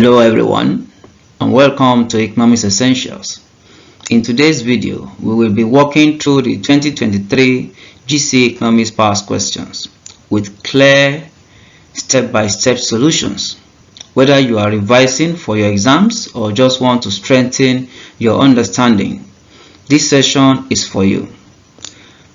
Hello everyone and welcome to Economics Essentials. In today's video, we will be walking through the 2023 GCE Economics past questions with clear step-by-step solutions. Whether you are revising for your exams or just want to strengthen your understanding, this session is for you.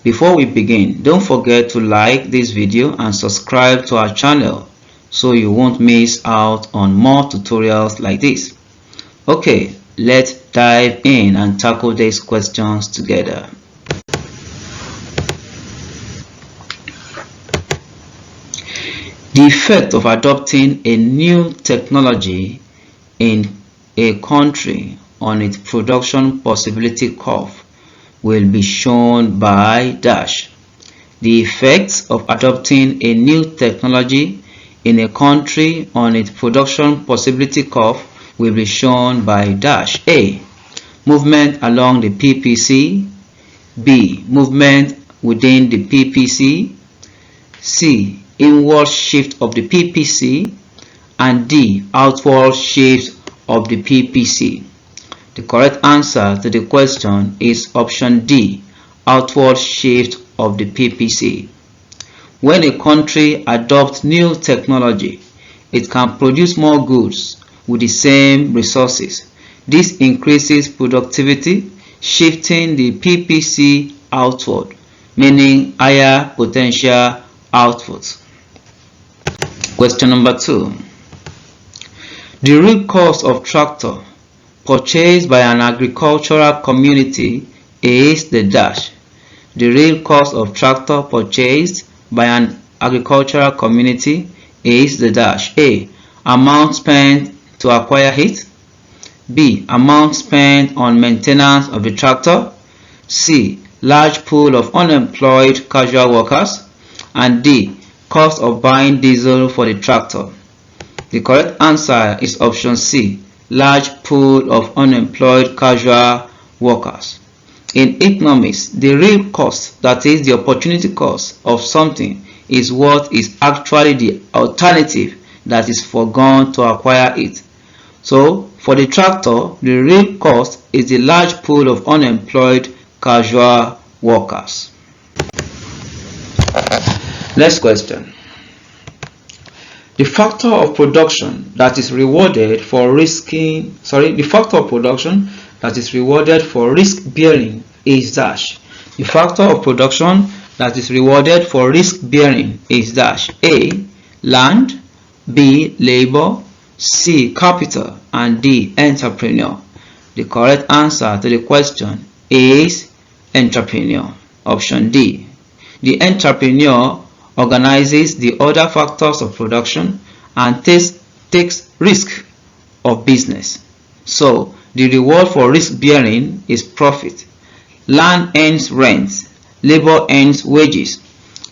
Before we begin, don't forget to like this video and subscribe to our channel so you won't miss out on more tutorials like this. Okay, let's dive in and tackle these questions together. The effect of adopting a new technology in a country on its production possibility curve will be shown by dash. The effects of adopting a new technology in a country on its production possibility curve will be shown by dash. A. Movement along the PPC. B. Movement within the PPC. C. Inward shift of the PPC. And D. Outward shift of the PPC. The correct answer to the question is option D. Outward shift of the PPC. When a country adopts new technology, it can produce more goods with the same resources. This increases productivity, shifting the PPC outward, meaning higher potential output. Question number 2. The real cost of tractor purchased by an agricultural community is the dash. The real cost of tractor purchased by an agricultural community is the dash. A. Amount spent to acquire it. B. Amount spent on maintenance of the tractor. C. Large pool of unemployed casual workers. And D. Cost of buying diesel for the tractor. The correct answer is option C. Large pool of unemployed casual workers. In economics, the real cost, that is the opportunity cost of something, is what is actually the alternative that is foregone to acquire it. So, for the tractor, the real cost is the large pool of unemployed casual workers. Next question. The factor of production that is rewarded for risk bearing is dash. The factor of production that is rewarded for risk bearing is dash. A. Land. B. Labor. C. Capital. And D. Entrepreneur. The correct answer to the question is entrepreneur. Option D. The entrepreneur organizes the other factors of production and takes risk of business. So, the reward for risk bearing is profit. Land earns rent, labor earns wages,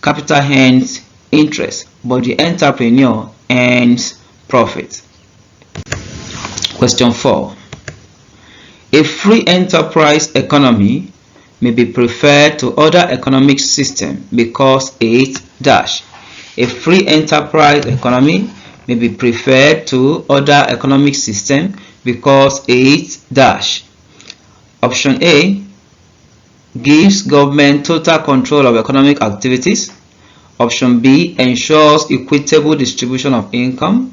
capital earns interest, but the entrepreneur earns profit. Question 4. A free enterprise economy may be preferred to other economic systems because it dash. A free enterprise economy may be preferred to other economic systems because it dash. Option A. Gives government total control of economic activities. Option B. Ensures equitable distribution of income.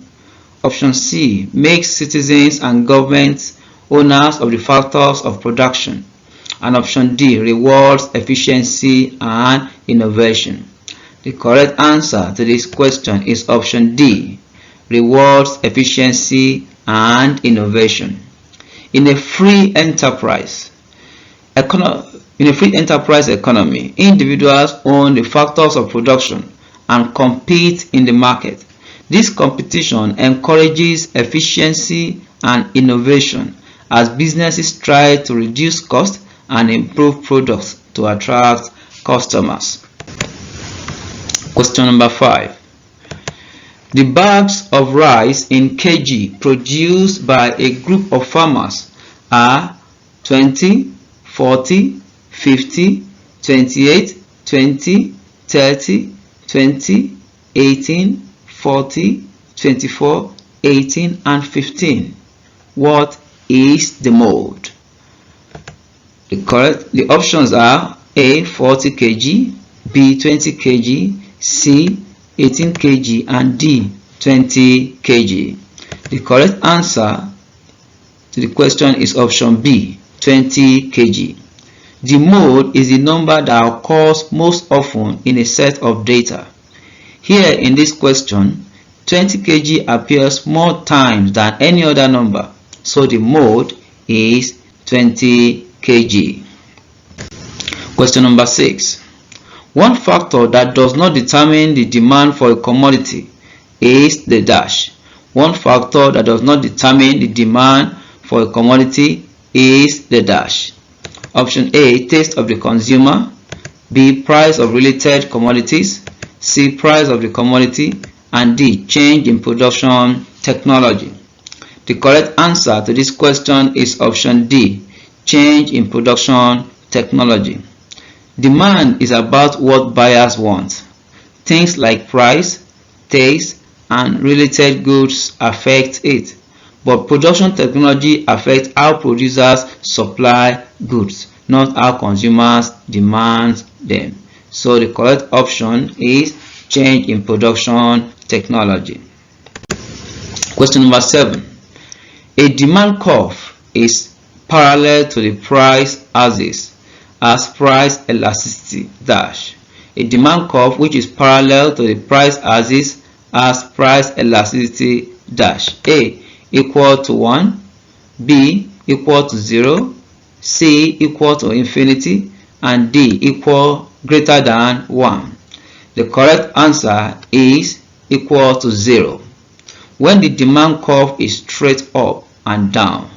Option C. Makes citizens and governments owners of the factors of production. And option D. Rewards efficiency and innovation. The correct answer to this question is option D. Rewards efficiency and innovation. In a free enterprise economy, individuals own the factors of production and compete in the market. This competition encourages efficiency and innovation as businesses try to reduce costs and improve products to attract customers. Question number 5. The bags of rice in kg produced by a group of farmers are 20, 40, 50, 28, 20, 30, 20, 18, 40, 24, 18, and 15. What is the mode? The options are A. 40 kg, B. 20 kg, C. 18 kg, and D. 20 kg. The correct answer to the question is option B. 20 kg. The mode is the number that occurs most often in a set of data. Here in this question, 20 kg appears more times than any other number, so the mode is 20 kg. Question number 6. One factor that does not determine the demand for a commodity is the dash. One factor that does not determine the demand for a commodity is the dash. Option A. Taste of the consumer, B. Price of related commodities, C. Price of the commodity, and D. Change in production technology. The correct answer to this question is option D. Change in production technology. Demand is about what buyers want. Things like price, taste, and related goods affect it, but production technology affects how producers supply goods, not how consumers demand them. So the correct option is change in production technology. Question number 7. A demand curve is parallel to the price axis as price elasticity dash. A demand curve which is parallel to the price axis as price elasticity dash. A equal to 1, B equal to 0, C equal to infinity, and D equal greater than 1. The correct answer is equal to 0. When the demand curve is straight up and down,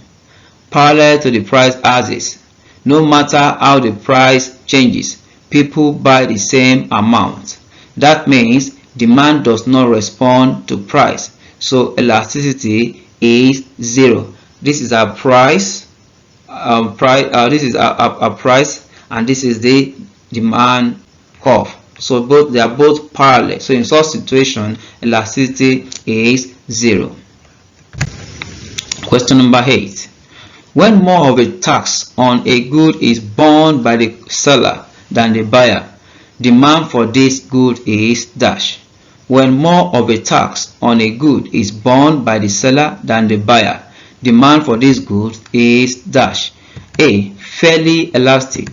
parallel to the price axis, no matter how the price changes, people buy the same amount. That means demand does not respond to price, so elasticity is 0. This is our price. This is our price, and this is the demand curve. So they are both parallel. So in such situation, elasticity is 0. Question number 8. When more of a tax on a good is borne by the seller than the buyer, demand for this good is dash. When more of a tax on a good is borne by the seller than the buyer, demand for this good is dash. A. Fairly elastic,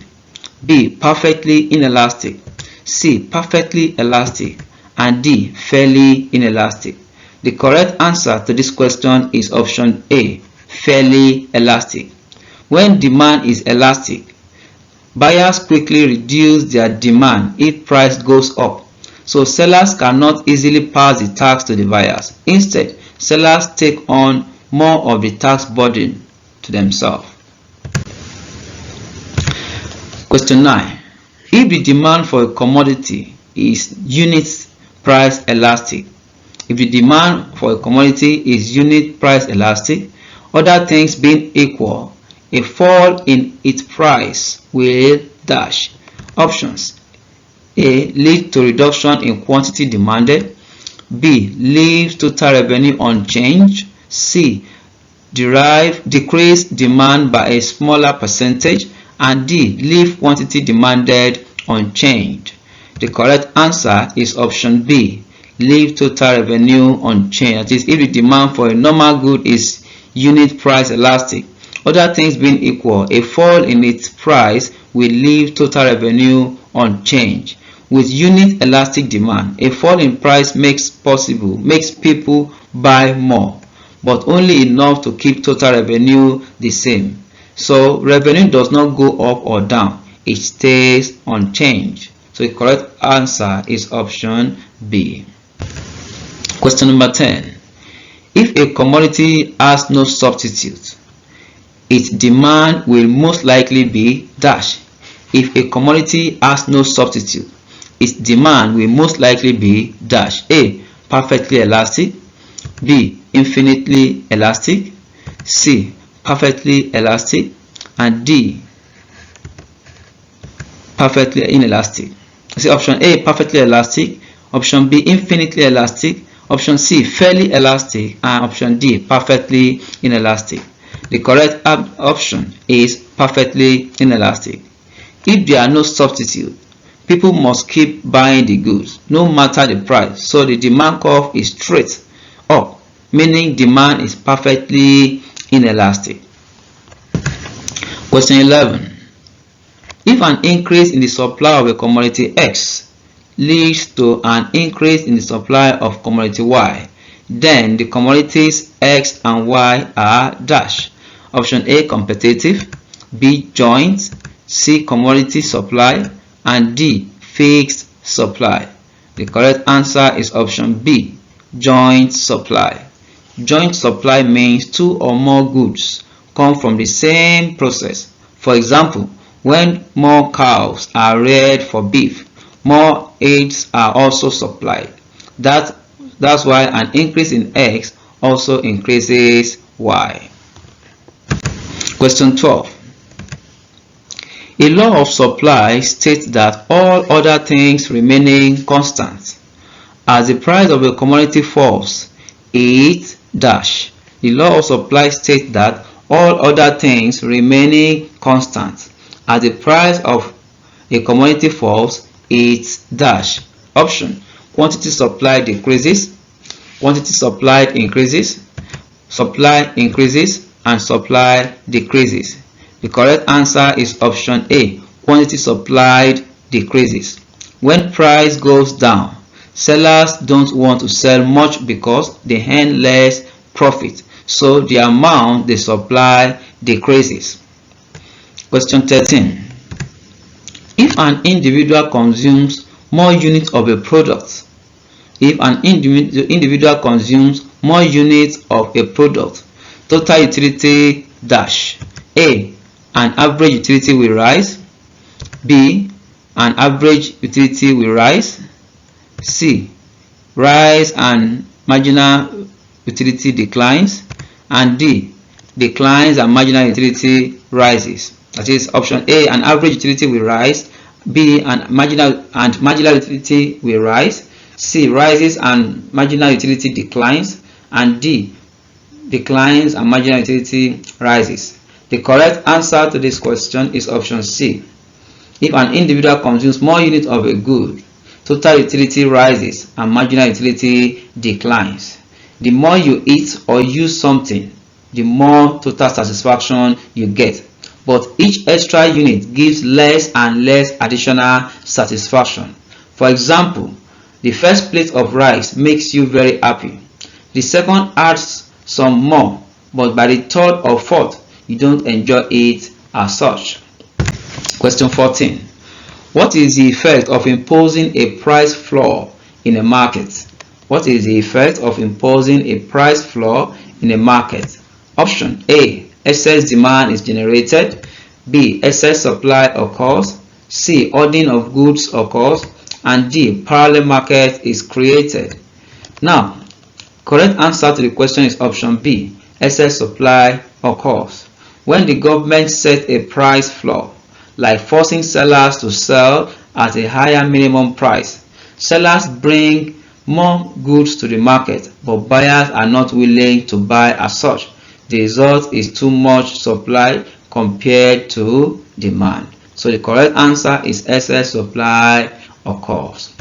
B. Perfectly inelastic, C. Perfectly elastic, and D. Fairly inelastic. The correct answer to this question is option A. Fairly elastic. When demand is elastic, buyers quickly reduce their demand if price goes up, so sellers cannot easily pass the tax to the buyers. Instead, sellers take on more of the tax burden to themselves. Question 9. If the demand for a commodity is unit price elastic, other things being equal, a fall in its price will dash. Options: A. Lead to reduction in quantity demanded, B. Leave total revenue unchanged, C. Decrease demand by a smaller percentage, and D. Leave quantity demanded unchanged. The correct answer is option B. Leave total revenue unchanged. That is, if the demand for a normal good is unit price elastic, other things being equal, a fall in its price will leave total revenue unchanged. With unit elastic demand, a fall in price makes people buy more, but only enough to keep total revenue the same. So revenue does not go up or down, it stays unchanged. So the correct answer is option B. Question number 10. If a commodity has no substitute, its demand will most likely be dash. If a commodity has no substitute, its demand will most likely be dash. A. Perfectly elastic, B. Infinitely elastic, C. Perfectly elastic, and D. Perfectly inelastic. See, option A, perfectly elastic, option B, infinitely elastic, Option C, fairly elastic, and option D, perfectly inelastic. The correct option is perfectly inelastic. If there are no substitute, people must keep buying the goods no matter the price, so the demand curve is straight up, meaning demand is perfectly inelastic. Question 11. If an increase in the supply of a commodity X leads to an increase in the supply of commodity Y, then the commodities X and Y are dash. Option A, competitive, B, joint, C, commodity supply, and D, fixed supply. The correct answer is option B, joint supply. Joint supply means two or more goods come from the same process. For example, when more cows are reared for beef, more eggs are also supplied. That's why an increase in X also increases Y. Question 12. A law of supply states that all other things remaining constant, as the price of a commodity falls, it dash. The law of supply states that all other things remaining constant, as the price of a commodity falls, it dash. Option: quantity supplied decreases, quantity supplied increases, supply increases, and supply decreases. The correct answer is option A, quantity supplied decreases. When price goes down, sellers don't want to sell much because they earn less profit, so the amount they supply decreases. Question 13. If an individual consumes more units of a product, total utility dash. A, an average utility will rise. B, an average utility will rise. C, rise and marginal utility declines. And D, declines and marginal utility rises. That is option A, an average utility will rise. B, and marginal utility will rise. C, rises and marginal utility declines. And D, declines and marginal utility rises. The correct answer to this question is option C. If an individual consumes more units of a good, total utility rises and marginal utility declines. The more you eat or use something, the more total satisfaction you get. But each extra unit gives less and less additional satisfaction. For example, the first plate of rice makes you very happy. The second adds some more, but by the third or fourth, you don't enjoy it as such. Question 14. What is the effect of imposing a price floor in a market? What is the effect of imposing a price floor in a market? Option A, excess demand is generated. B, excess supply occurs. C, hoarding of goods occurs. And D, parallel market is created. Now, correct answer to the question is option B, excess supply occurs. When the government sets a price floor, like forcing sellers to sell at a higher minimum price, sellers bring more goods to the market, but buyers are not willing to buy as such. The result is too much supply compared to demand. So the correct answer is excess supply occurs.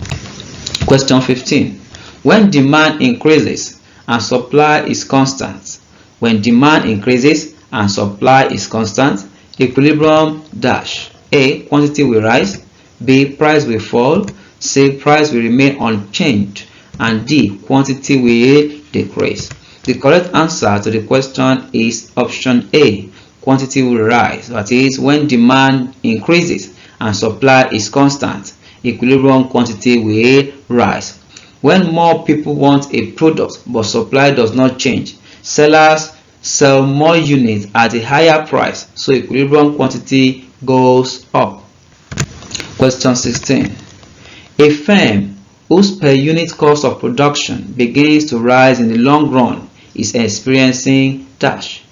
Question 15. When demand increases and supply is constant, when demand increases and supply is constant, equilibrium dash. A, quantity will rise. B, price will fall. C, price will remain unchanged. And D, quantity will decrease. The correct answer to the question is option A, quantity will rise. That is, when demand increases and supply is constant, equilibrium quantity will rise. When more people want a product but supply does not change, sellers sell more units at a higher price, so equilibrium quantity goes up. Question 16. A firm whose per unit cost of production begins to rise in the long run is experiencing dash.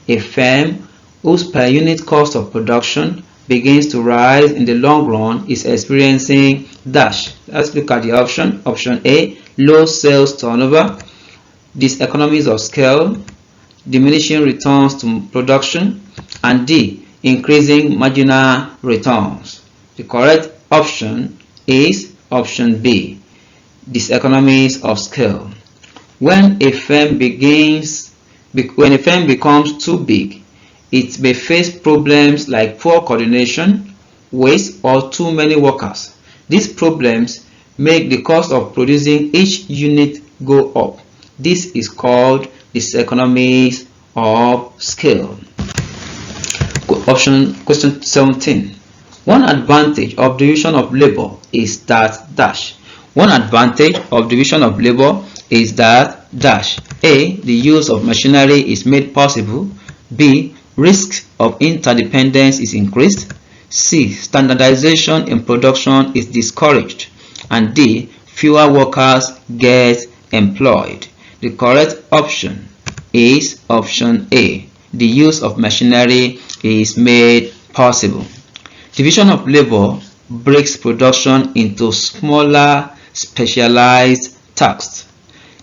A firm whose per unit cost of production begins to rise in the long run is experiencing dash. Let's look at the option. Option A, low sales turnover, diseconomies of scale, diminishing returns to production, and D, increasing marginal returns. The correct option is option B, diseconomies of scale. When a firm becomes too big, it may face problems like poor coordination, waste, or too many workers. These problems make the cost of producing each unit go up. This is called diseconomies of scale. Question 17. One advantage of division of labor is that dash. One advantage of division of labor is that dash. A, the use of machinery is made possible. B, risk of interdependence is increased. C, standardization in production is discouraged. And D, fewer workers get employed. The correct option is option A. The use of machinery is made possible. Division of labor breaks production into smaller, specialized tasks.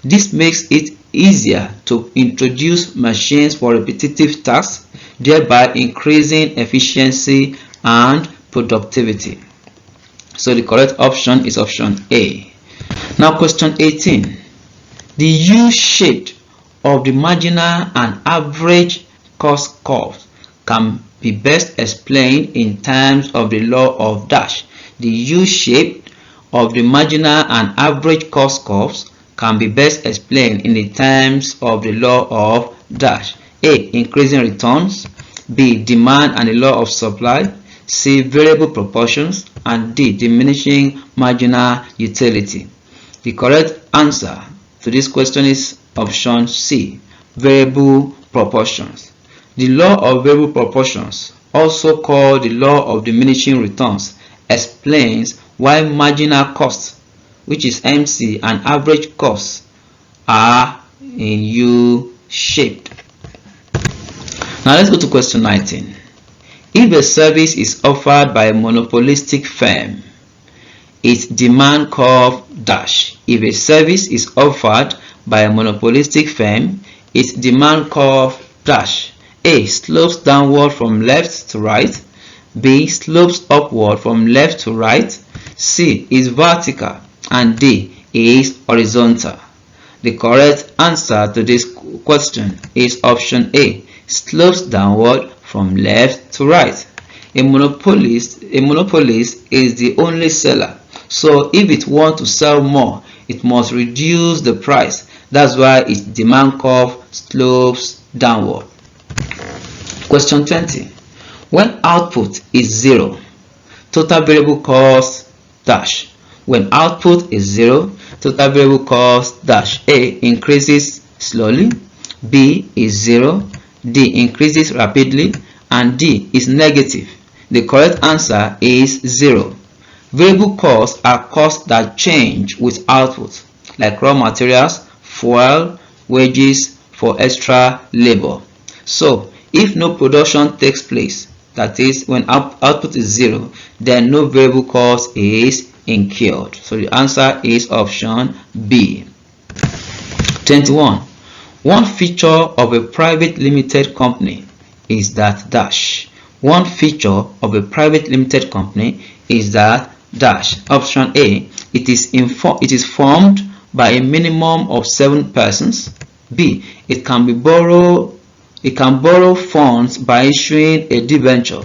This makes it easier to introduce machines for repetitive tasks, thereby increasing efficiency and productivity. So the correct option is option A. Now question 18. The U-shape of the marginal and average cost curves can be best explained in terms of the law of dash. The U-shape of the marginal and average cost curves can be best explained in the terms of the law of dash. A, increasing returns. B, demand and the law of supply. C, variable proportions. And D, diminishing marginal utility. The correct answer to this question is option C, variable proportions. The law of variable proportions, also called the law of diminishing returns, explains why marginal costs, which is MC, and average costs are in U-shaped. Now let's go to question 19. If a service is offered by a monopolistic firm, its demand curve dash. If a service is offered by a monopolistic firm, its demand curve dash. A, slopes downward from left to right. B, slopes upward from left to right. C, is vertical. And D, is horizontal. The correct answer to this question is option A, slopes downward from left to right. A monopolist is the only seller. So if it wants to sell more, it must reduce the price. That's why its demand curve slopes downward. Question 20. When output is 0, total variable cost dash. When output is 0, total variable cost dash. A, increases slowly. B, is 0. D, increases rapidly. And D, is negative. The correct answer is 0. Variable costs are costs that change with output, like raw materials, fuel, wages for extra labor. So if no production takes place, that is when output is 0, then no variable cost is incurred. So the answer is option B. 21. One feature of a private limited company is that dash. One feature of a private limited company is that dash. Option A, it is formed by a minimum of 7 persons. B, it can borrow funds by issuing a debenture.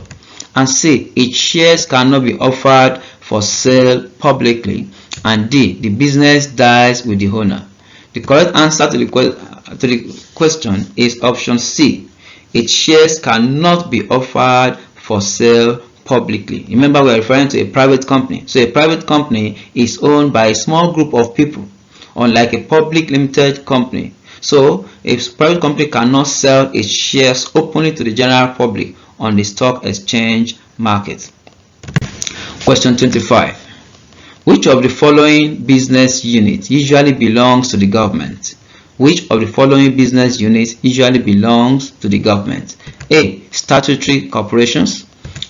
And C, its shares cannot be offered for sale publicly. And D, the business dies with the owner. The correct answer to the question is option C. Its shares cannot be offered for sale publicly. Remember, we are referring to a private company. So a private company is owned by a small group of people, unlike a public limited company. So a private company cannot sell its shares openly to the general public on the stock exchange market. Question 25. Which of the following business units usually belongs to the government? Which of the following business units usually belongs to the government? A, statutory corporations.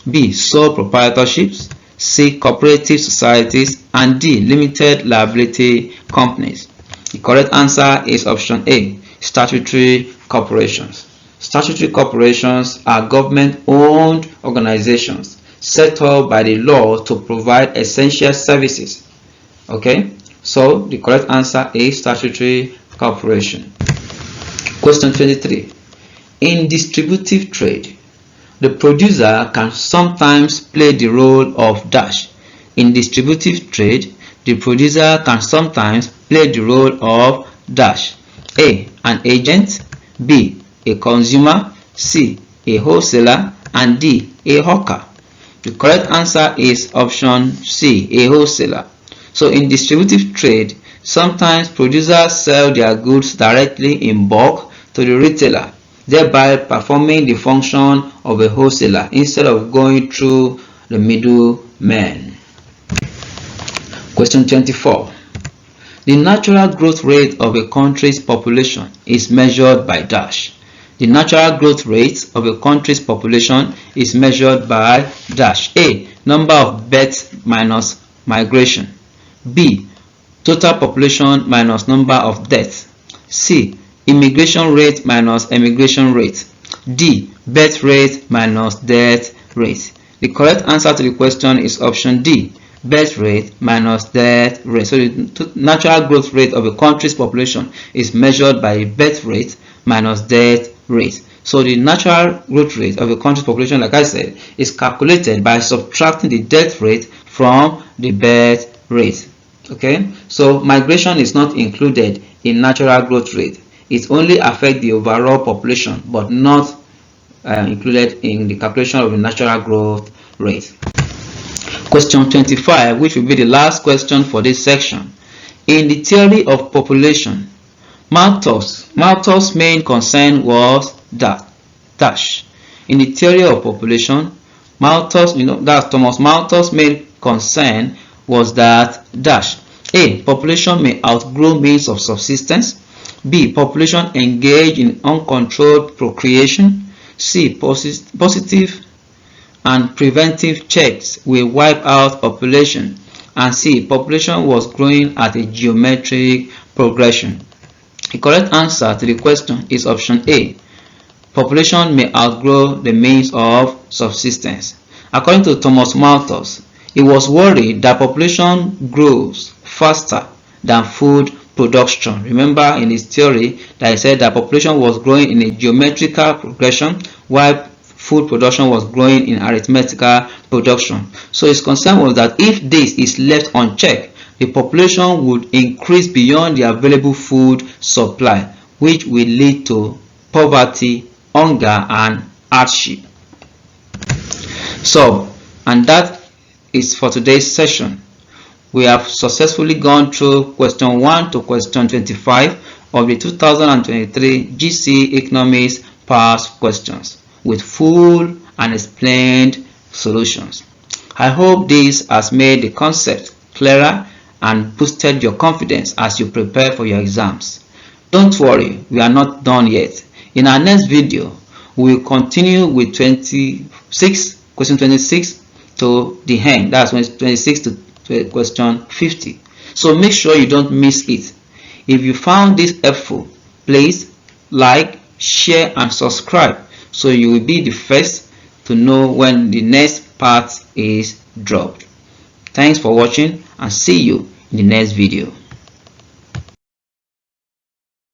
B. Sole proprietorships, C. Cooperative societies, and D. Limited liability companies. The correct answer is option A. Statutory corporations. Statutory corporations are government-owned organizations set up by the law to provide essential services. Okay, so the correct answer is statutory corporation. Question 23. In distributive trade, the producer can sometimes play the role of dash. In distributive trade, the producer can sometimes play the role of dash. A. An agent, B. a consumer, C. a wholesaler, and D. a hawker. The correct answer is option C. a wholesaler. So in distributive trade, sometimes producers sell their goods directly in bulk to the retailer, thereby performing the function of a wholesaler instead of going through the middleman. Question 24. The natural growth rate of a country's population is measured by dash. The natural growth rate of a country's population is measured by dash. A. Number of births minus migration. B. Total population minus number of deaths. C. Immigration rate minus emigration rate. D. Birth rate minus death rate. The correct answer to the question is option D. Birth rate minus death rate. So the natural growth rate of a country's population is measured by birth rate minus death rate. So the natural growth rate of a country's population, like I said, is calculated by subtracting the death rate from the birth rate. Okay, so migration is not included in natural growth rate. It only affects the overall population, but not included in the calculation of the natural growth rate. Question 25, which will be the last question for this section. In the theory of population, Malthus' main concern was dash. In the theory of population, Malthus, that's Thomas Malthus' main concern was that dash. A. Population may outgrow means of subsistence. B. Population engage in uncontrolled procreation. C. Positive and preventive checks will wipe out population. And C. Population was growing at a geometric progression. The correct answer to the question is option A. Population may outgrow the means of subsistence. According to Thomas Malthus, he was worried that population grows faster than food production. Remember in his theory that he said that population was growing in a geometrical progression while food production was growing in arithmetical production. So his concern was that if this is left unchecked, the population would increase beyond the available food supply, which will lead to poverty, hunger, and hardship. So, and that is for today's session. We have successfully gone through question 1 to question 25 of the 2023 GCE Economics past questions with full and explained solutions. I hope this has made the concept clearer and boosted your confidence as you prepare for your exams. Don't worry, we are not done yet. In our next video, we will continue with question 26 to the end. That's 26 to question 50. So make sure you don't miss it. If you found this helpful, please like, share, and subscribe so you will be the first to know when the next part is dropped. Thanks for watching and see you in the next video.